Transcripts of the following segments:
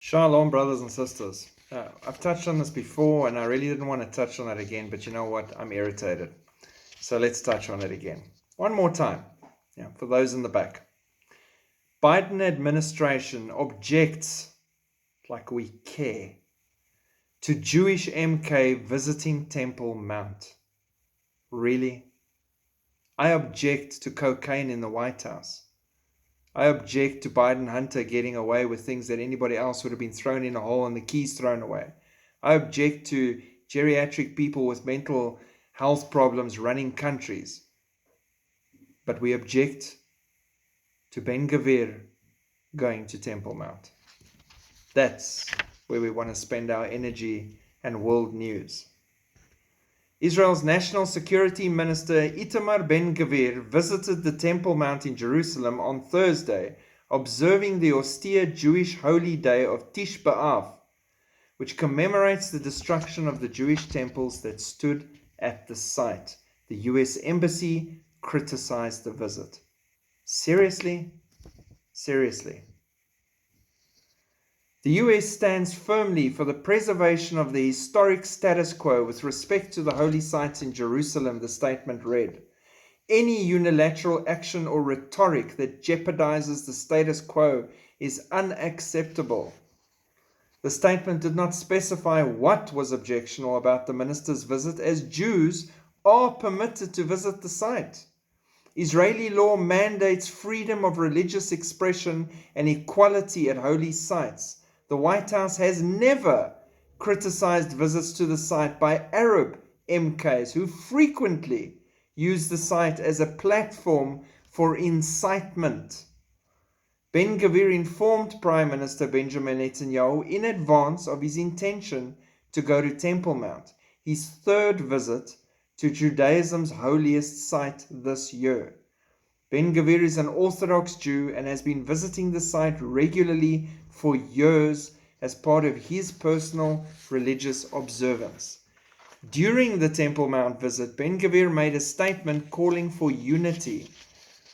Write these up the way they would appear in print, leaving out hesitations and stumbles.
Shalom, brothers and sisters. I've touched on this before, and I really didn't want to touch on it again, but you know what? I'm irritated. So let's touch on it again. One more time, for those in the back. Biden administration objects, like we care, to Jewish MK visiting Temple Mount. Really? I object to cocaine in the White House. I object to Biden Hunter getting away with things that anybody else would have been thrown in a hole and the keys thrown away. I object to geriatric people with mental health problems running countries. But we object to Ben Gvir going to Temple Mount. That's where we want to spend our energy and world news. Israel's National Security Minister Itamar Ben Gvir visited the Temple Mount in Jerusalem on Thursday, observing the austere Jewish holy day of Tish B'Av, which commemorates the destruction of the Jewish temples that stood at the site. The U.S. Embassy criticized the visit. Seriously? Seriously. The U.S. stands firmly for the preservation of the historic status quo with respect to the holy sites in Jerusalem, the statement read. Any unilateral action or rhetoric that jeopardizes the status quo is unacceptable. The statement did not specify what was objectionable about the minister's visit, as Jews are permitted to visit the site. Israeli law mandates freedom of religious expression and equality at holy sites. The White House has never criticized visits to the site by Arab MKs who frequently use the site as a platform for incitement. Ben Gvir informed Prime Minister Benjamin Netanyahu in advance of his intention to go to Temple Mount, his third visit to Judaism's holiest site this year. Ben Gvir is an Orthodox Jew and has been visiting the site regularly for years as part of his personal religious observance. During the Temple Mount visit, Ben Gvir made a statement calling for unity.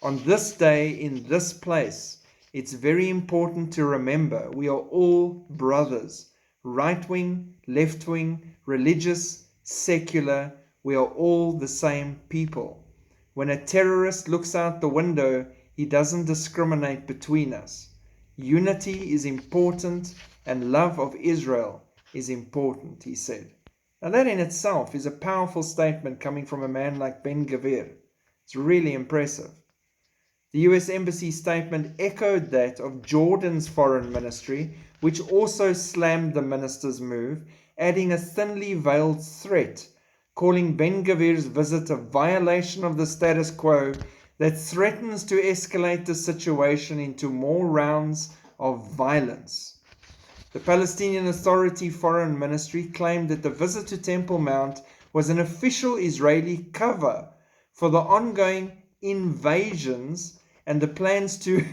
On this day, in this place, it's very important to remember we are all brothers. Right-wing, left-wing, religious, secular, we are all the same people. When a terrorist looks out the window, he doesn't discriminate between us. Unity is important and love of Israel is important, he said. Now that in itself is a powerful statement coming from a man like Ben Gvir. It's really impressive. The U.S. Embassy statement echoed that of Jordan's foreign ministry, which also slammed the minister's move, adding a thinly veiled threat, calling Ben Gvir's visit a violation of the status quo that threatens to escalate the situation into more rounds of violence. The Palestinian Authority Foreign Ministry claimed that the visit to Temple Mount was an official Israeli cover for the ongoing invasions and the plans to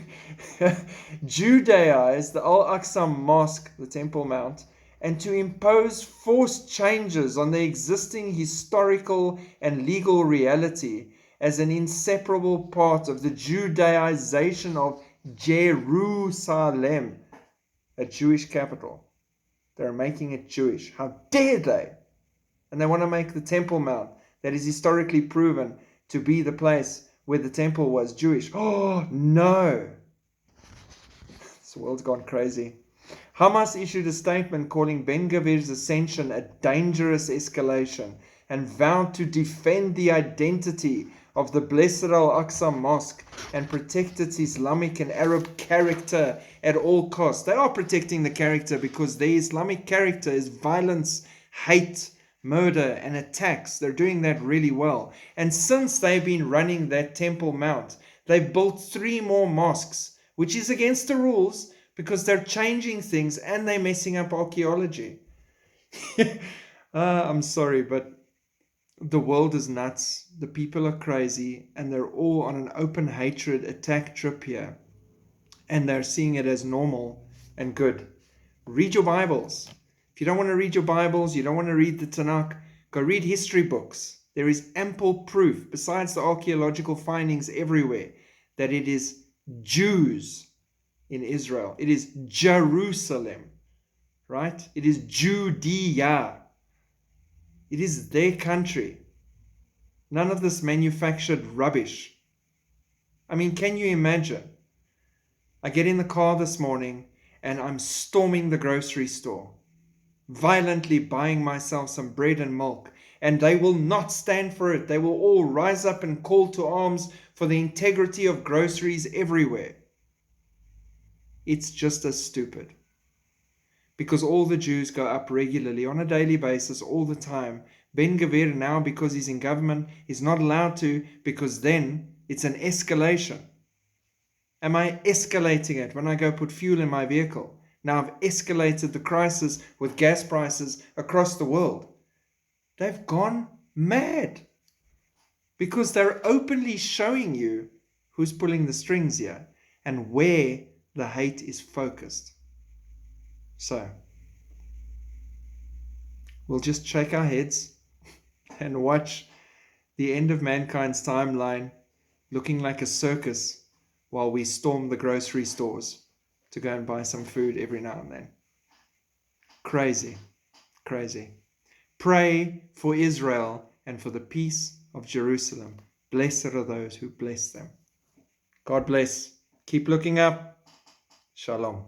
Judaize the Al-Aqsa Mosque, the Temple Mount, and to impose forced changes on the existing historical and legal reality as an inseparable part of the Judaization of Jerusalem, a Jewish capital. They're making it Jewish. How dare they? And they want to make the Temple Mount, that is historically proven to be the place where the temple was, Jewish. Oh, no. This world's gone crazy. Hamas issued a statement calling Ben Gvir's ascension a dangerous escalation and vowed to defend the identity of the Blessed Al-Aqsa Mosque and protect its Islamic and Arab character at all costs. They are protecting the character because the Islamic character is violence, hate, murder, and attacks. They're doing that really well. And since they've been running that Temple Mount, they've built 3 more mosques, which is against the rules because they're changing things and they're messing up archaeology. I'm sorry, but the world is nuts. The people are crazy, and they're all on an open hatred attack trip here. And they're seeing it as normal and good. Read your Bibles. If you don't want to read your Bibles, you don't want to read the Tanakh, go read history books. There is ample proof, besides the archaeological findings everywhere, that it is Jews in Israel. It is Jerusalem. right? It is Judea. It is their country. None of this manufactured rubbish. I mean, can you imagine? I get in the car this morning and I'm storming the grocery store, violently buying myself some bread and milk, and they will not stand for it. They will all rise up and call to arms for the integrity of groceries everywhere. It's just as stupid. Because all the Jews go up regularly on a daily basis all the time. Ben Gvir now, because he's in government, is not allowed to, because then it's an escalation. Am I escalating it when I go put fuel in my vehicle? Now I've escalated the crisis with gas prices across the world. They've gone mad because they're openly showing you who's pulling the strings here and where the hate is focused. So we'll just shake our heads and watch the end of mankind's timeline looking like a circus while we storm the grocery stores to go and buy some food every now and then. Crazy, crazy. Pray for Israel and for the peace of Jerusalem. Blessed are those who bless them. God bless. Keep looking up. Shalom.